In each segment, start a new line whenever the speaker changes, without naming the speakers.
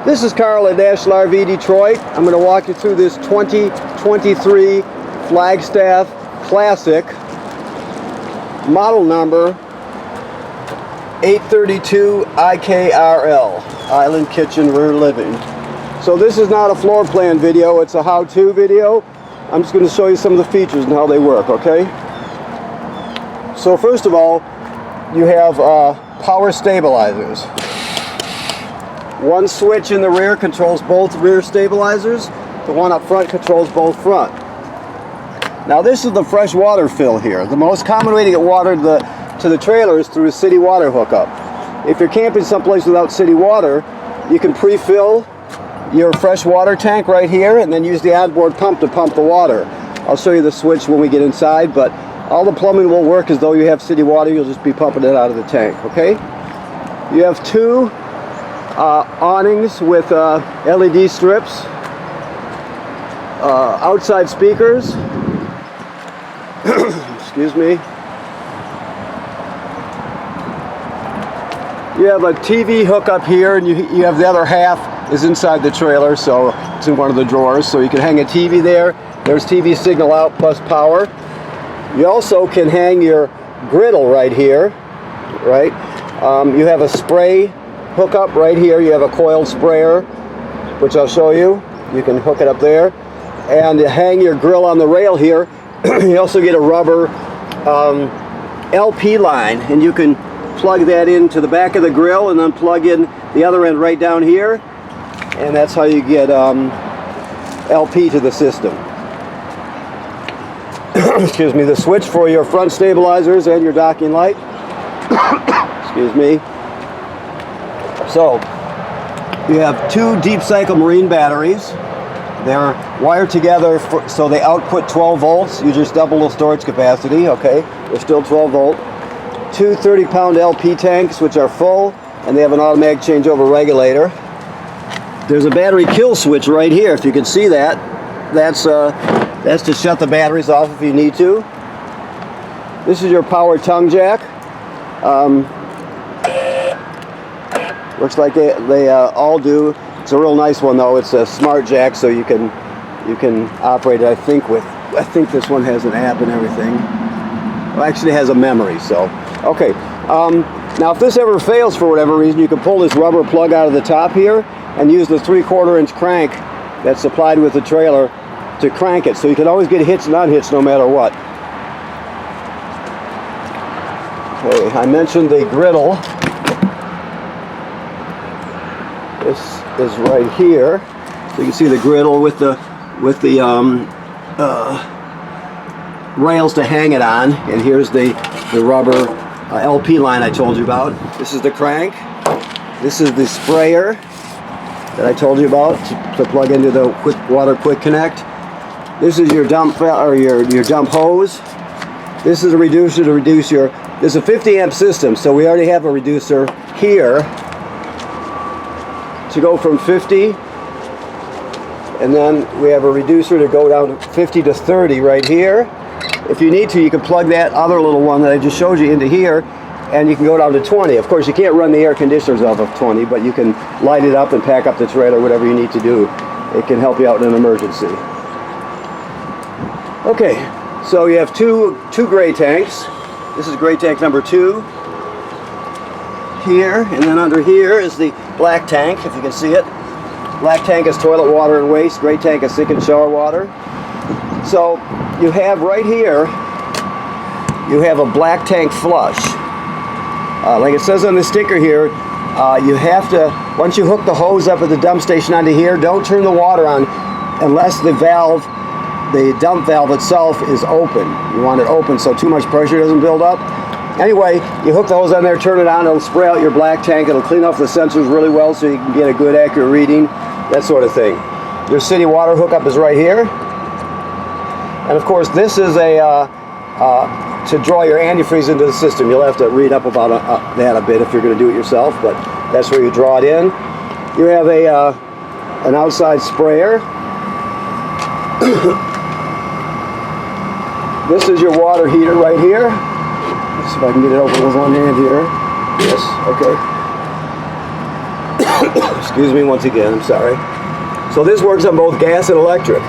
This is Carl at National RV Detroit. I'm going to walk you through this 2023 Flagstaff Classic, model number 832 IKRL, Island Kitchen Rear Living. So this is not a floor plan video, it's a how-to video. I'm just going to show you some of the features and how they work, okay? So first of all, you have power stabilizers. One switch in the rear controls both rear stabilizers. The one up front controls both front. Now this is the fresh water fill here. The most common way to get water to the trailer is through a city water hookup. If you're camping someplace without city water, you can pre-fill your fresh water tank right here and then use the onboard pump to pump the water. I'll show you the switch when we get inside, but all the plumbing will work as though you have city water. You'll just be pumping it out of the tank, okay? You have two awnings with LED strips, outside speakers, excuse me. You have a TV hookup here, and you have the other half is inside the trailer, so it's in one of the drawers, so you can hang a TV there. There's TV signal out plus power. You also can hang your griddle right here, right? You have a spray hookup right here. You have a coiled sprayer, which I'll show you. You can hook it up there. And to hang your grill on the rail here, you also get a rubber LP line, and you can plug that into the back of the grill and then plug in the other end right down here, and that's how you get LP to the system. Excuse me. The switch for your front stabilizers and your docking light. Excuse me. So you have two deep cycle marine batteries. They're wired together so they output 12 volts. You just double the storage capacity, okay? They're still 12 volt. Two 30-pound LP tanks, which are full, and they have an automatic changeover regulator. There's a battery kill switch right here, if you can see that. That's to shut the batteries off if you need to. This is your power tongue jack. Looks like they all do. It's a real nice one though. It's a smart jack, so you can operate it. I think this one has an app and everything. Well, actually it has a memory. So okay. Now if this ever fails for whatever reason, you can pull this rubber plug out of the top here and use the 3/4 inch crank that's supplied with the trailer to crank it. So you can always get hitched and unhitched no matter what. Okay, I mentioned the griddle. This is right here. So you can see the griddle with the rails to hang it on, and here's the rubber LP line I told you about. This is the crank. This is the sprayer that I told you about to plug into the quick connect. This is your dump or your dump hose. This is a reducer to reduce your. This is a 50 amp system, so we already have a reducer here to go from 50, and then we have a reducer to go down to 50 to 30 right here. If you need to, you can plug that other little one that I just showed you into here, and you can go down to 20. Of course, you can't run the air conditioners off of 20, but you can light it up and pack up the trailer, whatever you need to do. It can help you out in an emergency. Okay, so you have two gray tanks. This is gray tank number 2 here, and then under here is the black tank, if you can see it. Black tank is toilet water and waste. Gray tank is sink and shower water. So you have right here, you have a black tank flush. Like it says on the sticker here, you have to, once you hook the hose up at the dump station onto here, don't turn the water on unless the dump valve itself is open. You want it open so too much pressure doesn't build up. Anyway, you hook the hose on there, turn it on, it'll spray out your black tank, it'll clean off the sensors really well so you can get a good accurate reading, that sort of thing. Your city water hookup is right here. And of course this is to draw your antifreeze into the system. You'll have to read up about that a bit if you're going to do it yourself, but that's where you draw it in. You have an outside sprayer. This is your water heater right here. Let's see if I can get it open with one hand here. Yes, okay. Excuse me once again, I'm sorry. So this works on both gas and electric.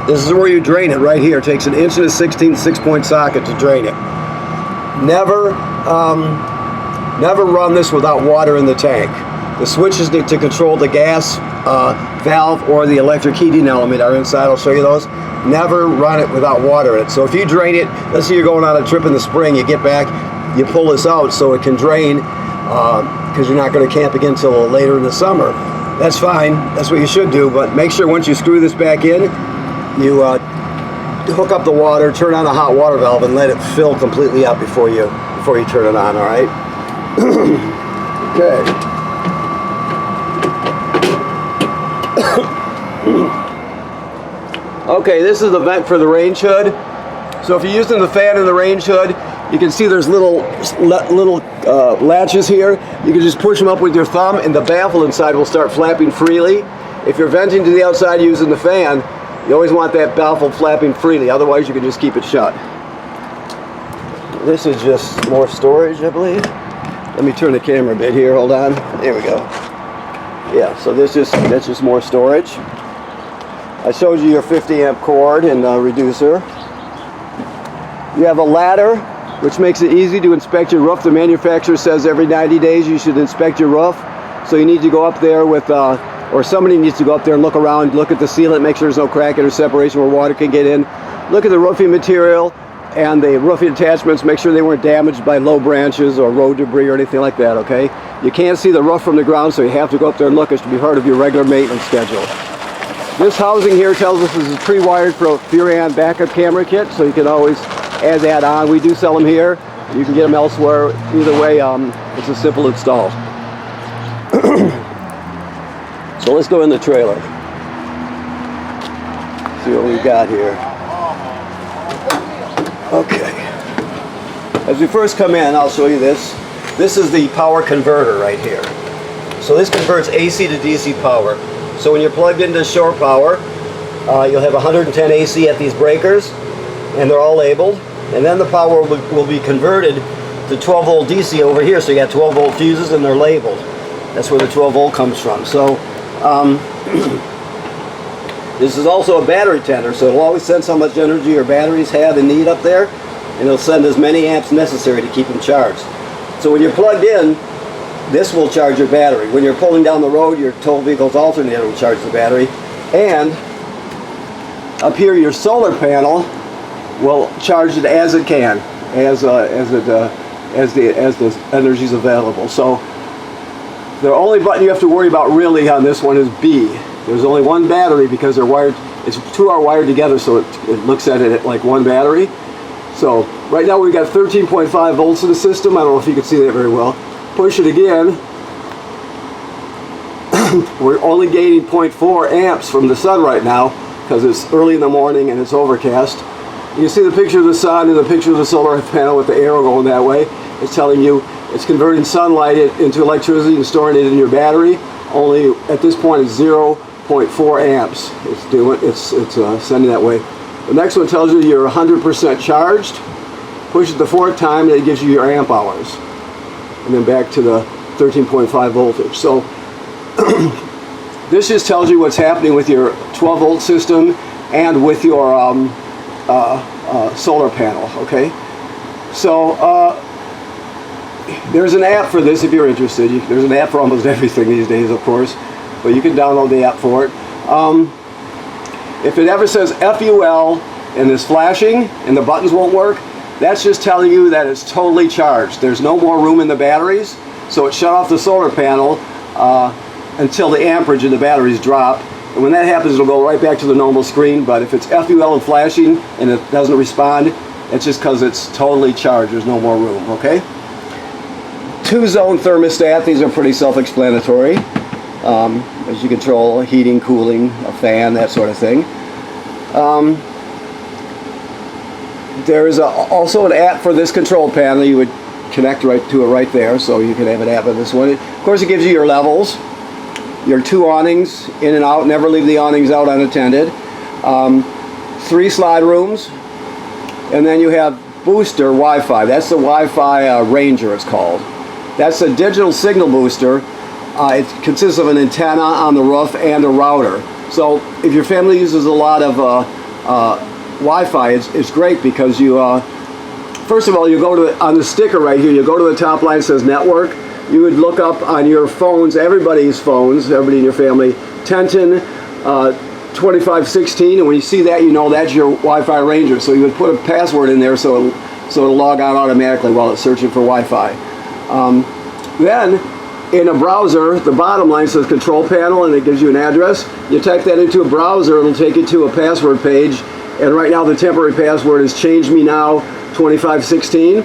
This is where you drain it right here. It takes an 1 1/16 6-point socket to drain it. Never run this without water in the tank. The switches to control the gas valve or the electric heating element are inside. I'll show you those. Never run it without water in it. So if you drain it, let's say you're going on a trip in the spring, you get back, you pull this out so it can drain because you're not going to camp again until later in the summer. That's fine. That's what you should do. But make sure once you screw this back in, you hook up the water, turn on the hot water valve, and let it fill completely up before you turn it on. All right. Okay. Okay, this is the vent for the range hood. So if you're using the fan in the range hood, you can see there's little latches here. You can just push them up with your thumb and the baffle inside will start flapping freely. If you're venting to the outside using the fan, you always want that baffle flapping freely, otherwise you can just keep it shut. This is just more storage, I believe. Let me turn the camera a bit here, hold on. There we go. Yeah, so that's just more storage. I showed you your 50 amp cord and reducer. You have a ladder, which makes it easy to inspect your roof. The manufacturer says every 90 days you should inspect your roof. So you need to go up there with, or somebody needs to go up there and look around, look at the sealant, make sure there's no cracking or separation where water can get in. Look at the roofing material and the roofing attachments, make sure they weren't damaged by low branches or road debris or anything like that, okay? You can't see the roof from the ground, so you have to go up there and look. It should be part of your regular maintenance schedule. This housing here tells us this is pre-wired for a Furion backup camera kit, so you can always add that on. We do sell them here. You can get them elsewhere. Either way, it's a simple install. So let's go in the trailer. See what we've got here. Okay. As we first come in, I'll show you this. This is the power converter right here. So this converts AC to DC power. So when you're plugged into shore power, you'll have 110 AC at these breakers, and they're all labeled. And then the power will be converted to 12 volt DC over here. So you got 12 volt fuses and they're labeled. That's where the 12 volt comes from. So this is also a battery tender, so it'll always sense how much energy your batteries have and need up there, and it'll send as many amps necessary to keep them charged. So when you're plugged in, this will charge your battery. When you're pulling down the road, your tow vehicle's alternator will charge the battery. And up here, your solar panel will charge it as it can, as the energy's available. So the only button you have to worry about really on this one is B. There's only one battery because they're wired. It's two are wired together, so it looks at it like one battery. So right now we've got 13.5 volts in the system. I don't know if you can see that very well. Push it again. We're only gaining 0.4 amps from the sun right now because it's early in the morning and it's overcast. You can see the picture of the sun and the picture of the solar panel with the arrow going that way. It's telling you it's converting sunlight into electricity and storing it in your battery. Only at this point it's 0.4 amps. It's sending that way. The next one tells you you're 100% charged. Push it the fourth time and it gives you your amp hours. And then back to the 13.5 voltage. So this just tells you what's happening with your 12 volt system and with your solar panel, okay? So there's an app for this if you're interested. There's an app for almost everything these days, of course, but you can download the app for it. If it ever says FUL and is flashing and the buttons won't work, that's just telling you that it's totally charged. There's no more room in the batteries, so it shut off the solar panel until the amperage in the batteries drop. And when that happens, it'll go right back to the normal screen. But if it's FUL and flashing and it doesn't respond, it's just because it's totally charged. There's no more room, okay? 2-zone thermostat. These are pretty self-explanatory. As you control heating, cooling, a fan, that sort of thing. There is also an app for this control panel. You would connect right to it right there, so you can have an app on this one. Of course, it gives you your levels, your 2 awnings in and out. Never leave the awnings out unattended. 3 slide rooms, and then you have booster Wi-Fi. That's the Wi-Fi Ranger, it's called. That's a digital signal booster It consists of an antenna on the roof and a router. So if your family uses a lot of Wi-Fi, it's great because you, first of all, you go to, on the sticker right here, you go to the top line that says network. You would look up on your phones, everybody's phones, everybody in your family, 1010, 2516, and when you see that, you know that's your Wi-Fi Ranger. So you would put a password in there so it'll log out automatically while it's searching for Wi-Fi. Then, in a browser, the bottom line says control panel, and it gives you an address. You type that into a browser, it'll take you to a password page, and right now the temporary password is change me now 2516.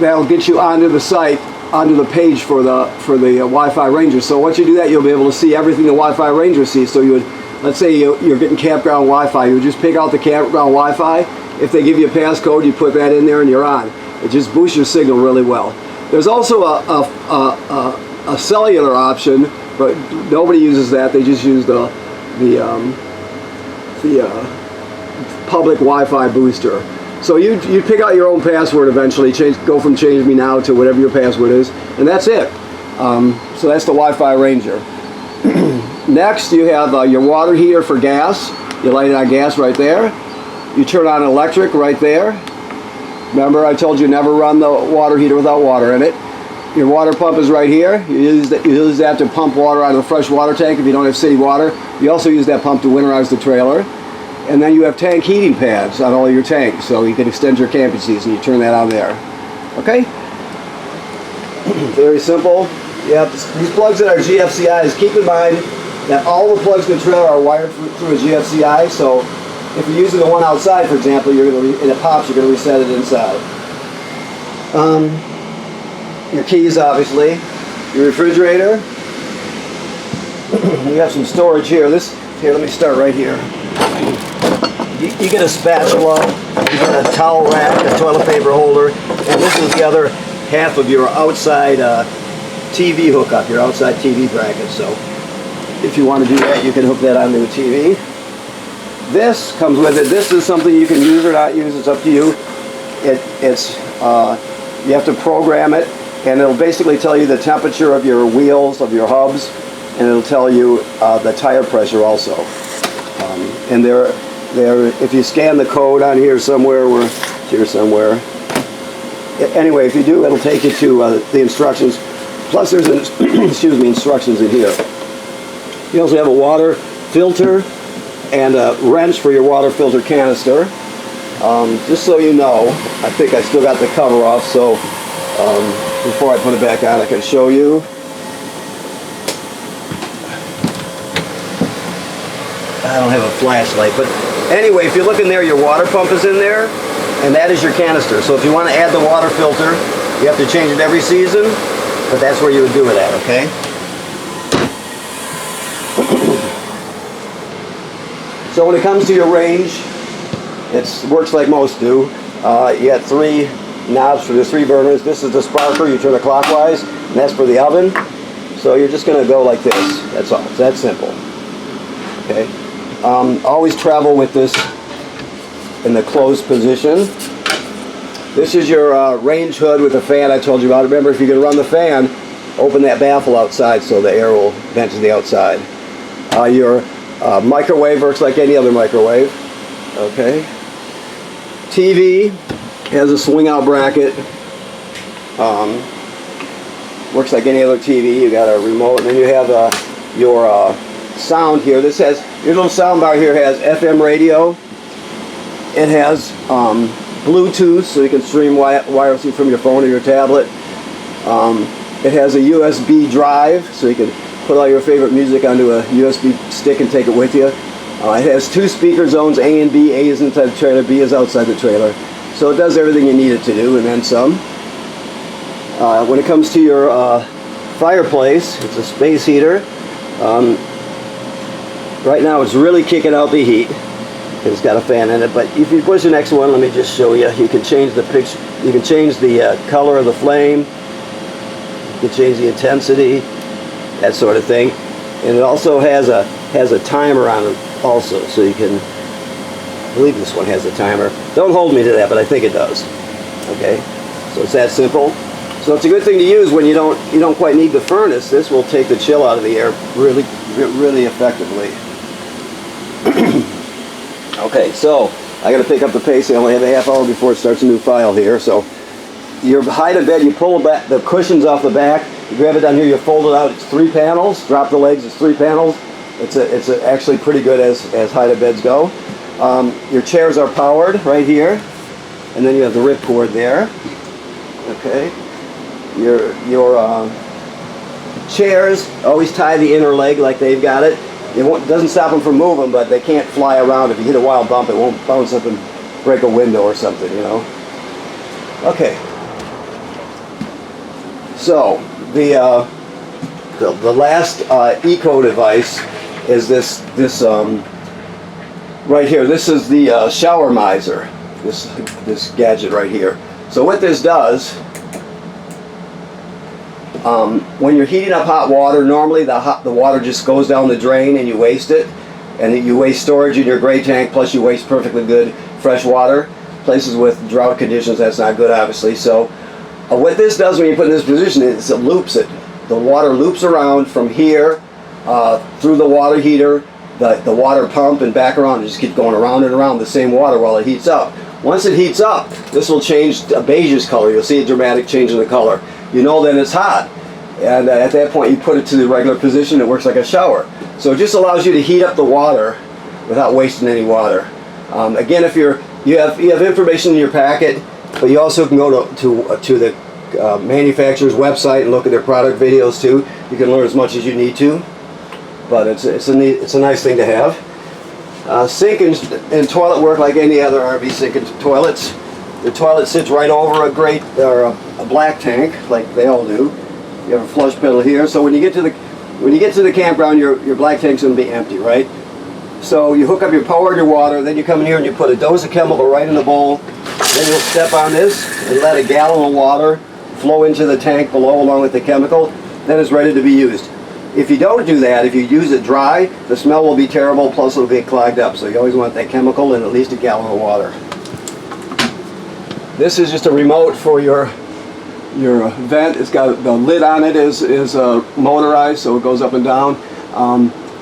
That'll get you onto the site, onto the page for the Wi-Fi Ranger. So once you do that, you'll be able to see everything the Wi-Fi Ranger sees. So you would, let's say you're getting campground Wi-Fi, you would just pick out the campground Wi-Fi. If they give you a passcode, you put that in there and you're on. It just boosts your signal really well. There's also a cellular option, but nobody uses that. They just use the public Wi-Fi booster. So you pick out your own password eventually, go from change me now to whatever your password is, and that's it. So that's the Wi-Fi Ranger. Next you have your water heater for gas. You light it on gas right there. You turn on electric right there. Remember I told you never run the water heater without water in it. Your water pump is right here. You use that to pump water out of the fresh water tank if you don't have city water. You also use that pump to winterize the trailer. And then you have tank heating pads on all your tanks, so you can extend your camping season. You turn that on there. Okay? Very simple. Yep. These plugs that are GFCIs, keep in mind that all the plugs in the trailer are wired through a GFCI, so if you're using the one outside, for example, and it pops, you're going to reset it inside. Your keys, obviously. Your refrigerator. You have some storage here. Here, let me start right here. You get a spatula, you get a towel rack, a toilet paper holder, and this is the other half of your outside TV hookup, your outside TV bracket. So if you want to do that, you can hook that onto a TV. This comes with it. This is something you can use or not use. It's up to you. You have to program it, and it'll basically tell you the temperature of your wheels, of your hubs, and it'll tell you the tire pressure also. And if you scan the code on here somewhere, anyway, if you do, it'll take you to the instructions. Plus there's instructions in here. You also have a water filter and a wrench for your water filter canister. Just so you know, I think I still got the cover off, so before I put it back on, I can show you. I don't have a flashlight, but anyway, if you look in there, your water pump is in there, and that is your canister. So if you want to add the water filter, you have to change it every season, but that's where you would do it at, okay? So when it comes to your range, it works like most do. You got 3 knobs for the 3 burners. This is the sparker, you turn it clockwise, and that's for the oven. So you're just going to go like this, that's all. It's that simple. Okay. Always travel with this in the closed position. This is your range hood with the fan I told you about. Remember, if you're going to run the fan, open that baffle outside so the air will vent to the outside. Your microwave works like any other microwave. Okay. TV has a swing out bracket. Works like any other TV. You got a remote, and then you have your sound here. This has, your little sound bar here has FM radio. It has Bluetooth, so you can stream wirelessly from your phone or your tablet. It has a USB drive, so you can put all your favorite music onto a USB stick and take it with you. It has 2 speaker zones, A and B. A is inside the trailer, B is outside the trailer. So it does everything you need it to do, and then some. When it comes to your fireplace, it's a space heater. Right now it's really kicking out the heat. It's got a fan in it, but if you push the next one, let me just show you. You can change the picture. You can change the color of the flame. You can change the intensity, that sort of thing. And it also has a timer on it also, so you can. I believe this one has a timer. Don't hold me to that, but I think it does. Okay, so it's that simple. So it's a good thing to use when you don't quite need the furnace. This will take the chill out of the air really effectively. Okay, so I got to pick up the pace. I only have a half hour before it starts a new file here. So your height of bed, you pull back the cushions off the back. You grab it down here. You fold it out. It's 3 panels. Drop the legs. It's 3 panels. It's actually pretty good as height of beds go. Your chairs are powered right here, and then you have the ripcord there. Okay. Your chairs, always tie the inner leg like they've got it. It doesn't stop them from moving, but they can't fly around. If you hit a wild bump, it won't bounce up and break a window or something, you know. Okay. So the last eco device is this right here. This is the shower miser. This gadget right here. So what this does. When you're heating up hot water, normally the water just goes down the drain and you waste it. And you waste storage in your gray tank, plus you waste perfectly good fresh water. Places with drought conditions, that's not good, obviously. So what this does when you put it in this position is it loops it. The water loops around from here through the water heater, the water pump, and back around. It just keeps going around and around the same water while it heats up. Once it heats up, this will change a beigeish color. You'll see a dramatic change in the color. You know then it's hot. And at that point you put it to the regular position. It works like a shower. So it just allows you to heat up the water without wasting any water. Again, if you have information in your packet, but you also can go to the manufacturer's website and look at their product videos too. You can learn as much as you need to. But it's a nice thing to have. Sink and toilet work like any other RV sink and toilets. The toilet sits right over a black tank, like they all do. You have a flush pedal here, so when you get to the campground, your black tank's going to be empty, right? So you hook up your power to your water, then you come in here and you put a dose of chemical right in the bowl. Then you'll step on this and let a gallon of water flow into the tank below along with the chemical. Then it's ready to be used. If you don't do that, if you use it dry, the smell will be terrible, plus it'll get clogged up. So you always want that chemical and at least a gallon of water. This is just a remote for your vent. It's got the lid on it is motorized, so it goes up and down.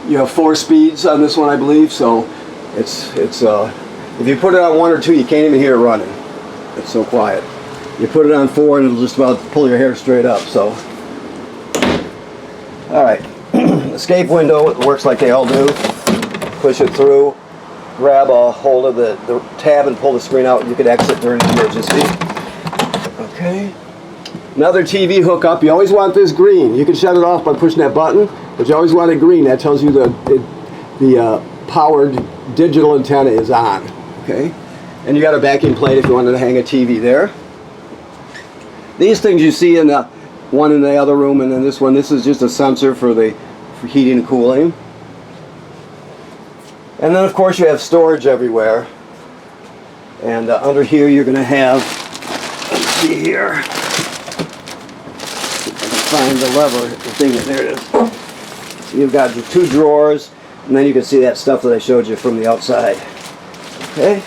You have 4 speeds on this one, I believe. So it's if you put it on 1 or 2, you can't even hear it running. It's so quiet. You put it on 4, and it'll just about pull your hair straight up. So, all right, escape window. It works like they all do. Push it through. Grab a hold of the tab and pull the screen out. You could exit during an emergency. Okay. Another TV hookup. You always want this green. You can shut it off by pushing that button, but you always want it green. That tells you the powered digital antenna is on. Okay. And you got a backing plate if you wanted to hang a TV there. These things you see in the one in the other room, and then this one. This is just a sensor for heating and cooling. And then of course you have storage everywhere. And under here you're going to have, let's see here, if I can find the lever, the thing, there it is. So you've got your 2 drawers, and then you can see that stuff that I showed you from the outside. Okay?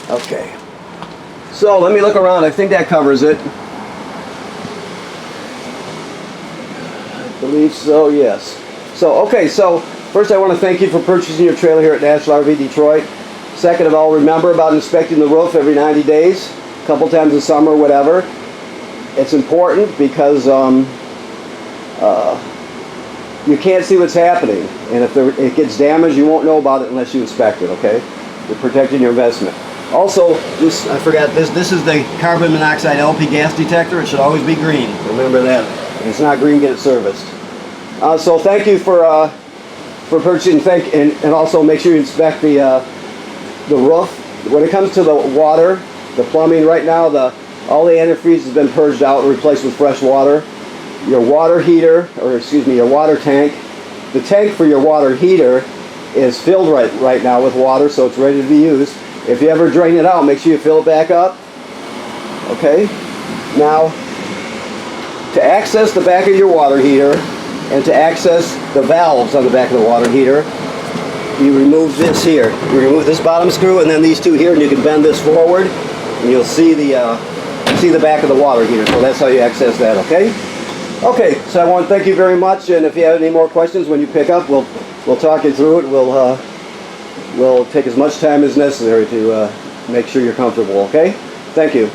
Okay. So let me look around. I think that covers it. I believe so, yes. So, okay, so first I want to thank you for purchasing your trailer here at National RV Detroit. Second of all, remember about inspecting the roof every 90 days, a couple times in summer, whatever. It's important because you can't see what's happening. And if it gets damaged, you won't know about it unless you inspect it, okay? You're protecting your investment. Also, I forgot, this is the carbon monoxide LP gas detector. It should always be green. Remember that. If it's not green, get it serviced. So thank you for purchasing. And also make sure you inspect the roof. When it comes to the water, the plumbing, right now all the antifreeze has been purged out and replaced with fresh water. Your water heater, your water tank, the tank for your water heater is filled right now with water, so it's ready to be used. If you ever drain it out, make sure you fill it back up. Okay? Now, to access the back of your water heater and to access the valves on the back of the water heater, you remove this here. You remove this bottom screw and then these 2 here, and you can bend this forward, and you'll see the see the back of the water heater, so that's how you access that, okay? Okay, so I want to thank you very much, and if you have any more questions when you pick up, we'll talk you through it. We'll take as much time as necessary to make sure you're comfortable, okay? Thank you.